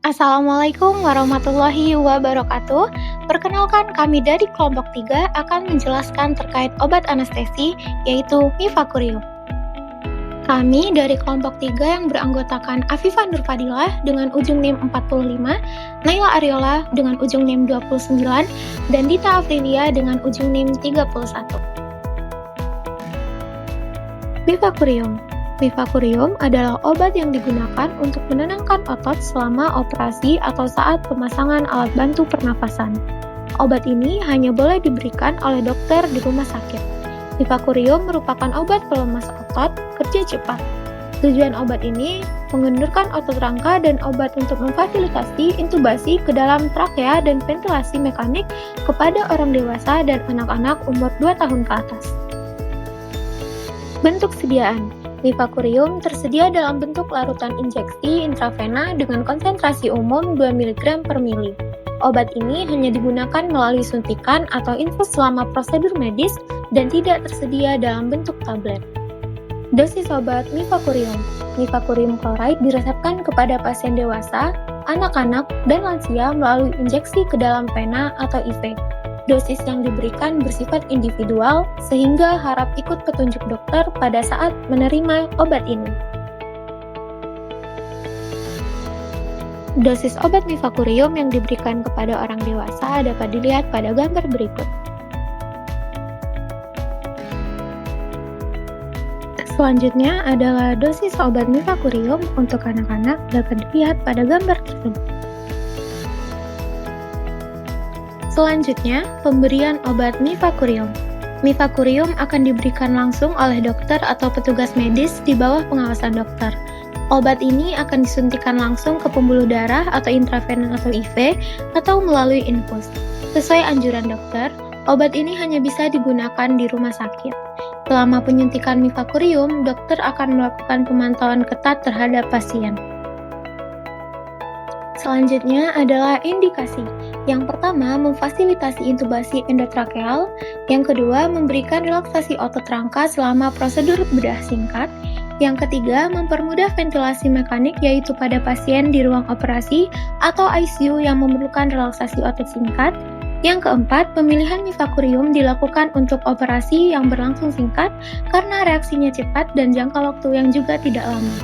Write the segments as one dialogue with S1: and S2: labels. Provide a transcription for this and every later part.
S1: Assalamualaikum warahmatullahi wabarakatuh. Perkenalkan, kami dari kelompok 3 akan menjelaskan terkait obat anestesi, yaitu mifakurium. Kami dari kelompok 3 yang beranggotakan Afifah Nurfadilah dengan ujung NIM 45, Naila Ariola dengan ujung NIM 29, dan Dita Afrilia dengan ujung NIM 31. Mifakurium. Mifakurium adalah obat yang digunakan untuk menenangkan otot selama operasi atau saat pemasangan alat bantu pernafasan. Obat ini hanya boleh diberikan oleh dokter di rumah sakit. Mifakurium merupakan obat pelemas otot kerja cepat. Tujuan obat ini mengendurkan otot rangka dan obat untuk memfasilitasi intubasi ke dalam trakea dan ventilasi mekanik kepada orang dewasa dan anak-anak umur 2 tahun ke atas. Bentuk sediaan. Mifakurium tersedia dalam bentuk larutan injeksi intravena dengan konsentrasi umum 2 mg per mili. Obat ini hanya digunakan melalui suntikan atau infus selama prosedur medis dan tidak tersedia dalam bentuk tablet. Dosis obat mifakurium. Mifakurium chloride diresepkan kepada pasien dewasa, anak-anak, dan lansia melalui injeksi ke dalam vena atau IV. Dosis yang diberikan bersifat individual, sehingga harap ikut petunjuk dokter pada saat menerima obat ini. Dosis obat mifakurium yang diberikan kepada orang dewasa dapat dilihat pada gambar berikut. Selanjutnya adalah dosis obat mifakurium untuk anak-anak dapat dilihat pada gambar tersebut. Selanjutnya, pemberian obat mifakurium. Mifakurium akan diberikan langsung oleh dokter atau petugas medis di bawah pengawasan dokter. Obat ini akan disuntikan langsung ke pembuluh darah atau intravena atau IV atau melalui infus. Sesuai anjuran dokter, obat ini hanya bisa digunakan di rumah sakit. Selama penyuntikan mifakurium, dokter akan melakukan pemantauan ketat terhadap pasien. Selanjutnya adalah indikasi. Yang pertama, memfasilitasi intubasi endotrakeal. Yang kedua, memberikan relaksasi otot rangka selama prosedur bedah singkat. Yang ketiga, mempermudah ventilasi mekanik yaitu pada pasien di ruang operasi atau ICU yang memerlukan relaksasi otot singkat. Yang keempat, pemilihan mifakurium dilakukan untuk operasi yang berlangsung singkat karena reaksinya cepat dan jangka waktu yang juga tidak lama.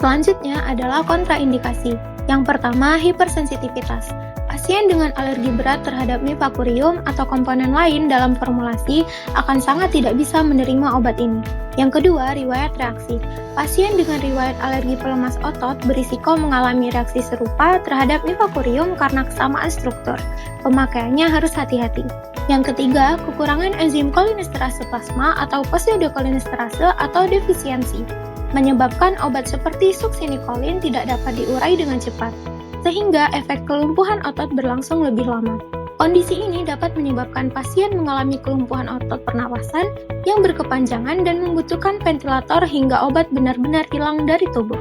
S1: Selanjutnya adalah kontraindikasi. Yang pertama, hipersensitivitas. Pasien dengan alergi berat terhadap mifakurium atau komponen lain dalam formulasi akan sangat tidak bisa menerima obat ini. Yang kedua, riwayat reaksi. Pasien dengan riwayat alergi pelemas otot berisiko mengalami reaksi serupa terhadap mifakurium karena kesamaan struktur. Pemakaiannya harus hati-hati. Yang ketiga, kekurangan enzim kolinesterase plasma atau pseudokolinesterase atau defisiensi, menyebabkan obat seperti suksinikolin tidak dapat diurai dengan cepat, sehingga efek kelumpuhan otot berlangsung lebih lama. Kondisi ini dapat menyebabkan pasien mengalami kelumpuhan otot pernapasan yang berkepanjangan dan membutuhkan ventilator hingga obat benar-benar hilang dari tubuh.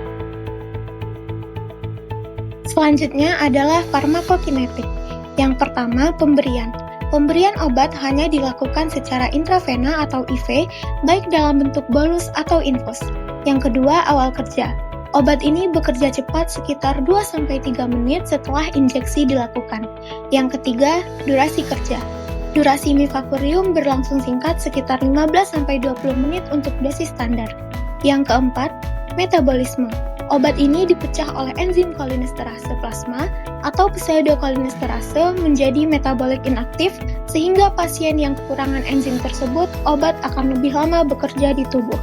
S1: Selanjutnya adalah farmakokinetik. Yang pertama, pemberian. Pemberian obat hanya dilakukan secara intravena atau IV, baik dalam bentuk bolus atau infus. Yang kedua, awal kerja. Obat ini bekerja cepat sekitar 2-3 menit setelah injeksi dilakukan. Yang ketiga, durasi kerja. Durasi mifakurium berlangsung singkat sekitar 15-20 menit untuk dosis standar. Yang keempat, metabolisme. Obat ini dipecah oleh enzim kolinesterase plasma atau pseudokolinesterase menjadi metabolik inaktif sehingga pasien yang kekurangan enzim tersebut, obat akan lebih lama bekerja di tubuh.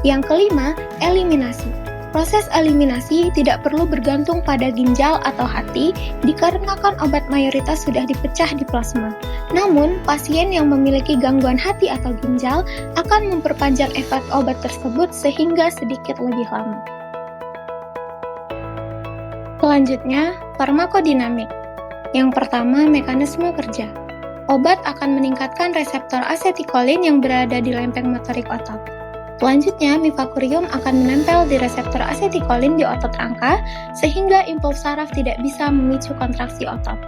S1: Yang kelima, eliminasi. Proses eliminasi tidak perlu bergantung pada ginjal atau hati dikarenakan obat mayoritas sudah dipecah di plasma. Namun, pasien yang memiliki gangguan hati atau ginjal akan memperpanjang efek obat tersebut sehingga sedikit lebih lama. Selanjutnya, farmakodinamik. Yang pertama, mekanisme kerja. Obat akan meningkatkan reseptor asetikolin yang berada di lempeng motorik otot. Selanjutnya, mifakurium akan menempel di reseptor asetikolin di otot rangka, sehingga impuls saraf tidak bisa memicu kontraksi otot.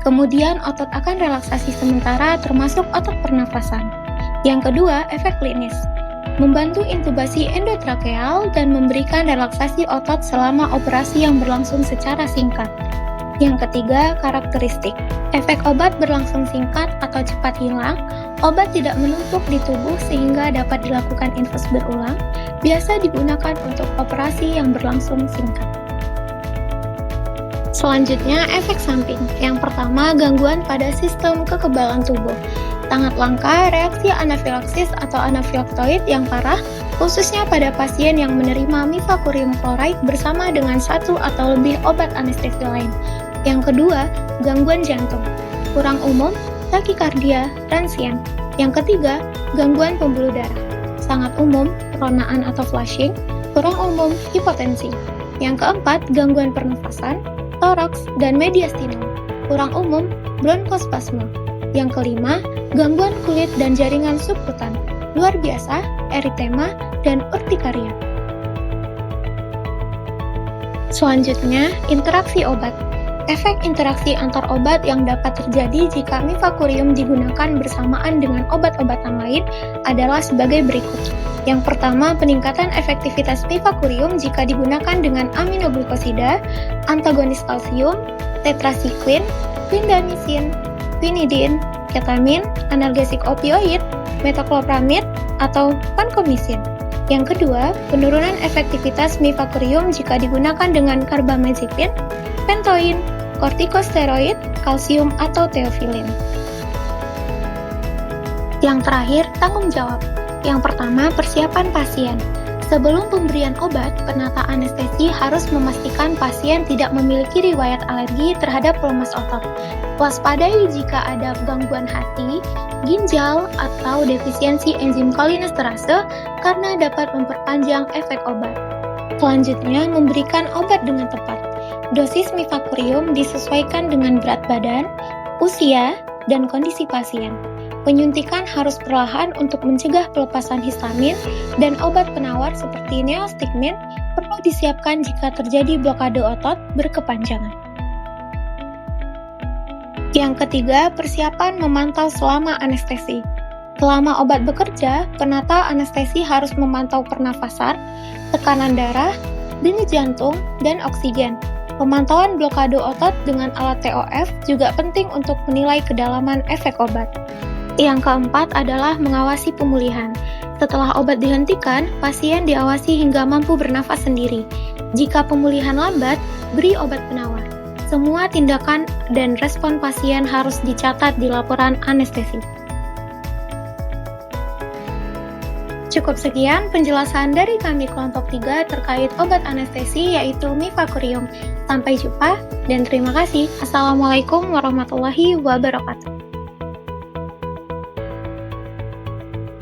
S1: Kemudian, otot akan relaksasi sementara termasuk otot pernafasan. Yang kedua, efek klinis. membantu intubasi endotrakeal, dan memberikan relaksasi otot selama operasi yang berlangsung secara singkat. Yang ketiga, karakteristik. Efek obat berlangsung singkat atau cepat hilang, obat tidak menumpuk di tubuh sehingga dapat dilakukan infus berulang, biasa digunakan untuk operasi yang berlangsung singkat. Selanjutnya, efek samping. Yang pertama, gangguan pada sistem kekebalan tubuh. Sangat langka reaksi anafilaksis atau anafilaktoid yang parah, khususnya pada pasien yang menerima mifakurium chloride bersama dengan satu atau lebih obat anestesi lain. Yang kedua, gangguan jantung. Kurang umum, takikardia, transien. Yang ketiga, gangguan pembuluh darah. Sangat umum, peronaan atau flushing. Kurang umum, hipotensi. Yang keempat, gangguan pernafasan, toraks, dan mediastinum. Kurang umum, bronkospasme. Yang kelima, gangguan kulit dan jaringan subkutan. Luar biasa, eritema, dan urtikaria. Selanjutnya, interaksi obat. Efek interaksi antar obat yang dapat terjadi jika mifakurium digunakan bersamaan dengan obat-obatan lain adalah sebagai berikut. Yang pertama, peningkatan efektivitas mifakurium jika digunakan dengan aminoglikosida, antagonis kalsium, tetrasiklin, clindamycin, quinidin, ketamin, analgesik opioid, metoclopramid, atau vancomycin. Yang kedua, penurunan efektivitas mifakurium jika digunakan dengan carbamazepine, pentoin, kortikosteroid, kalsium, atau teofilin. Yang terakhir, tanggung jawab. Yang pertama, persiapan pasien. Sebelum pemberian obat, penata anestesi harus memastikan pasien tidak memiliki riwayat alergi terhadap pelemas otot. Waspadai jika ada gangguan hati, ginjal, atau defisiensi enzim kolinesterase karena dapat memperpanjang efek obat. Selanjutnya, memberikan obat dengan tepat. Dosis mifakurium disesuaikan dengan berat badan, usia, dan kondisi pasien. Penyuntikan harus perlahan untuk mencegah pelepasan histamin, dan obat penawar seperti neostigmin perlu disiapkan jika terjadi blokade otot berkepanjangan. Yang ketiga, persiapan memantau selama anestesi. Selama obat bekerja, penata anestesi harus memantau pernafasan, tekanan darah, denyut jantung, dan oksigen. Pemantauan blokade otot dengan alat TOF juga penting untuk menilai kedalaman efek obat. Yang keempat adalah mengawasi pemulihan. Setelah obat dihentikan, pasien diawasi hingga mampu bernafas sendiri. Jika pemulihan lambat, beri obat penawar. Semua tindakan dan respon pasien harus dicatat di laporan anestesi. Cukup sekian penjelasan dari kami kelompok 3 terkait obat anestesi yaitu mifakurium. Sampai jumpa dan terima kasih. Assalamualaikum warahmatullahi wabarakatuh.